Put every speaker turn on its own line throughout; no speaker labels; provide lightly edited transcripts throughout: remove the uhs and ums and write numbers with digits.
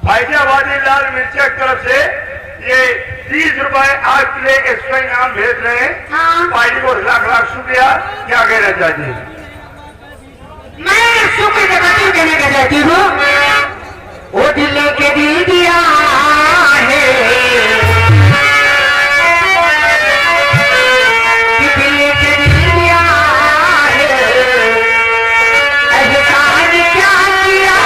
फैजाबादी लाल मिर्चा की तरफ से ये 30 रुपए आज के लिए एक्स्ट्रा इनाम भेज रहे हैं।
हाँ।
पार्टी को लाख लाख शुक्रिया। क्या कहना चाहती है?
मैं शुक्र जगती देने का चाहती हूँ। वो दिल के दिल दिया है कि दिल के दिल दिया है, एहसान क्या किया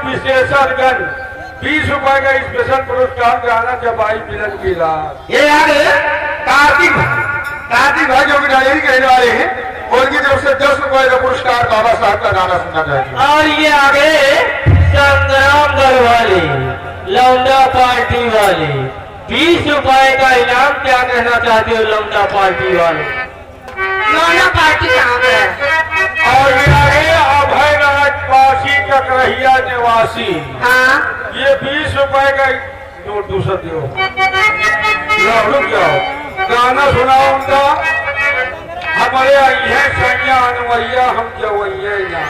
विशेषण 20 रुपए का स्पेशल पुरस्कार ग्राहक जबाई मिलन की रात।
ये याद है कार्तिक भाई जो कि डायरी कहने वाले हैं, उनकी तरफ से 10 रुपए का पुरस्कार बाबा साहब का गाना सुनना चाहिए।
और ये आगे संग्राम दल वाले लौंडा पार्टी वाले 20 रुपए का इनाम। क्या कहना चाहते हो लौंडा पार्टी वाले?
लौंडा पार्टी कहाँ पे है?
और ये आगे अभय राजवासी ककरहिया निवासी।
हाँ।
ये 20 रुपए का नोट दूसरा दो। रुक जाओ, गाना सुनाओ उनका। हमारे आई है सैया अनवैया हम जवैया।